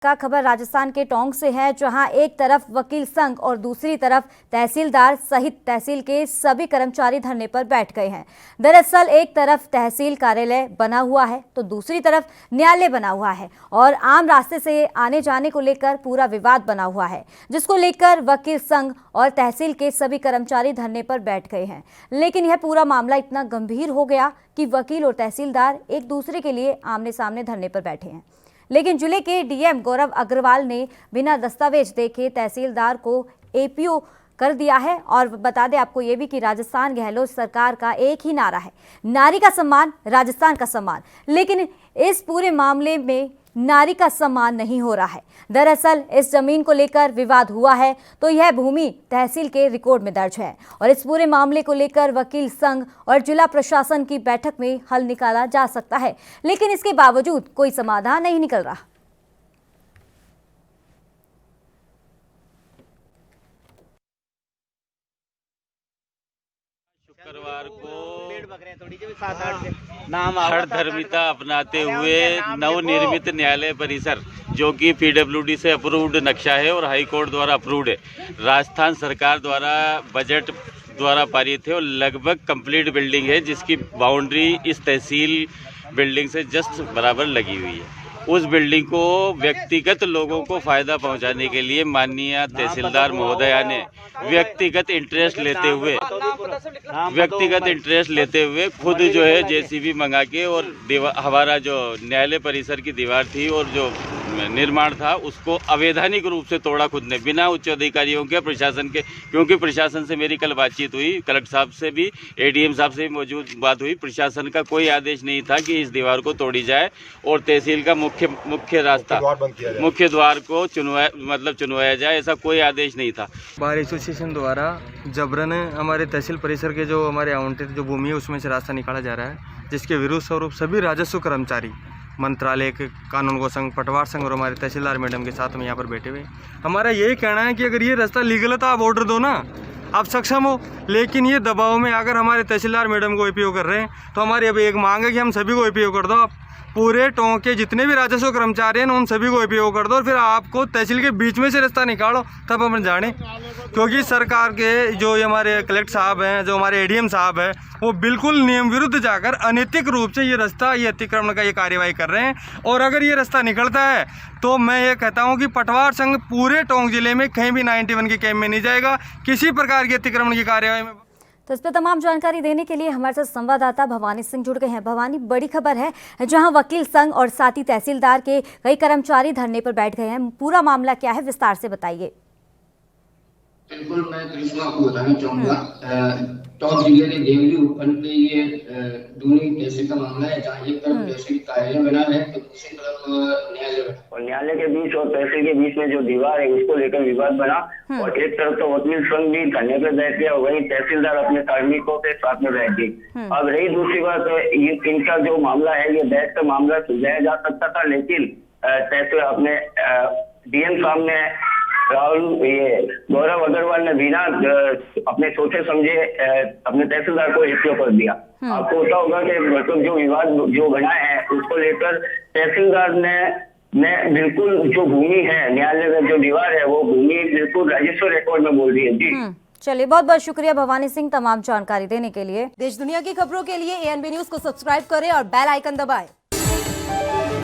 का खबर राजस्थान के टोंक से है, जहां एक तरफ वकील संघ और दूसरी तरफ तहसीलदार सहित तहसील के सभी कर्मचारी धरने पर बैठ गए हैं। दरअसल एक तरफ तहसील कार्यालय बना हुआ है तो दूसरी तरफ न्यायालय बना हुआ है और आम रास्ते से आने जाने को लेकर पूरा विवाद बना हुआ है, जिसको लेकर वकील संघ और तहसील के सभी कर्मचारी धरने पर बैठ गए हैं। लेकिन यह पूरा मामला इतना गंभीर हो गया कि वकील और तहसीलदार एक दूसरे के लिए आमने सामने धरने पर बैठे हैं। लेकिन जिले के डीएम गौरव अग्रवाल ने बिना दस्तावेज देखे तहसीलदार को एपीओ कर दिया है। और बता दें आपको ये भी कि राजस्थान गहलोत सरकार का एक ही नारा है, नारी का सम्मान राजस्थान का सम्मान। लेकिन इस पूरे मामले में नारी का सम्मान नहीं हो रहा है। दरअसल इस जमीन को लेकर विवाद हुआ है तो यह भूमि तहसील के रिकॉर्ड में दर्ज है और इस पूरे मामले को लेकर वकील संघ और जिला प्रशासन की बैठक में हल निकाला जा सकता है, लेकिन इसके बावजूद कोई समाधान नहीं निकल रहा। शुक्रवार को धर्मिता अपनाते हुए नवनिर्मित न्यायालय परिसर, जो कि पीडब्ल्यूडी से अप्रूव्ड नक्शा है और हाई कोर्ट द्वारा अप्रूव्ड है, राजस्थान सरकार द्वारा बजट द्वारा पारित है और लगभग कंप्लीट बिल्डिंग है, जिसकी बाउंड्री इस तहसील बिल्डिंग से जस्ट बराबर लगी हुई है। उस बिल्डिंग को व्यक्तिगत लोगों को फायदा पहुंचाने के लिए माननीय तहसीलदार महोदया ने व्यक्तिगत इंटरेस्ट लेते हुए खुद जो है जेसीबी मंगा के और हमारा जो न्यायालय परिसर की दीवार थी और जो निर्माण था उसको अवैधानिक रूप से तोड़ा खुद ने, बिना उच्च अधिकारियों के, प्रशासन के। क्योंकि प्रशासन से मेरी कल बातचीत हुई, कलेक्टर साहब से भी, एडीएम साहब से भी मौजूद बात हुई। प्रशासन का कोई आदेश नहीं था कि इस दीवार को तोड़ी जाए और तहसील का मुख्य रास्ता, मुख्य द्वार को चुनवाया जाए, ऐसा कोई आदेश नहीं था। बार एसोसिएशन द्वारा जबरन हमारे तहसील परिसर के जो हमारे आवंटित जो भूमि है उसमें से रास्ता निकाला जा रहा है, जिसके विरुद्ध स्वरूप सभी राजस्व कर्मचारी, मंत्रालय के कानून गो संघ, पटवार संघ और हमारे तहसीलदार मैडम के साथ में यहाँ पर बैठे हुए। हमारा यही कहना है कि अगर ये रास्ता लीगल है तो आप ऑर्डर दो ना, आप सक्षम हो। लेकिन ये दबाव में अगर हमारे तहसीलदार मैडम को एपीओ कर रहे हैं तो हमारी अब एक मांग है कि हम सभी को एपीओ कर दो। आप पूरे टोंक के जितने भी राजस्व कर्मचारी हैं उन सभी को एपीओ कर दो और फिर आपको तहसील के बीच में से रास्ता निकालो, तब हम जाने। क्योंकि सरकार के जो हमारे कलेक्टर साहब हैं, जो हमारे एडीएम साहब हैं, वो बिल्कुल नियम विरुद्ध जाकर अनैतिक रूप से ये रास्ता, ये अतिक्रमण का ये कार्यवाही कर रहे हैं। और अगर ये रास्ता निकलता है तो मैं ये कहता हूँ कि पटवार संघ पूरे टोंक जिले में कहीं भी 91 के कैंप में नहीं जाएगा किसी प्रकार की अतिक्रमण की कार्यवाही में। तो इस पर तमाम जानकारी देने के लिए हमारे साथ संवाददाता भवानी सिंह जुड़ गए हैं। भवानी, बड़ी खबर है जहां वकील संघ और साथ ही तहसीलदार के कई कर्मचारी धरने पर बैठ गए हैं। पूरा मामला क्या है, विस्तार से बताइए। बिल्कुल, मैं कृष्णा आपको बताना चाहूंगा। टोंक जिले के देवली उपखंड के ये दूनी तहसील का मामला है, जहाँ एक तरफ तहसील कार्यालय बना है तो दूसरी तरफ न्यायालय बना। और न्यायालय के बीच और तहसील के बीच में जो दीवार है उसको लेकर विवाद बना और एक तरफ तो वकील संघ भी धरने पर बैठ गया और वहीं तहसीलदार अपने कार्मिकों के साथ में बैठ गई। अब रही दूसरी बात, ये इनका जो मामला है ये बैठ कर मामला सुलझाया जा सकता था, लेकिन तहसील अपने डीएम साहब ने गौरव अग्रवाल ने बिना अपने सोचे समझे अपने तहसीलदार को एपीओ कर दिया। आपको पता होगा कि मतलब जो विवाद जो बना है उसको लेकर तहसीलदार ने बिल्कुल जो भूमि है, न्यायालय में जो दीवार है वो भूमि बिल्कुल राजस्व रिकॉर्ड में बोल रही है। जी चलिए, बहुत बहुत शुक्रिया भवानी सिंह तमाम जानकारी देने के लिए। देश दुनिया की खबरों के लिए एएनबी न्यूज को सब्सक्राइब करें और बेल आइकन दबाएं।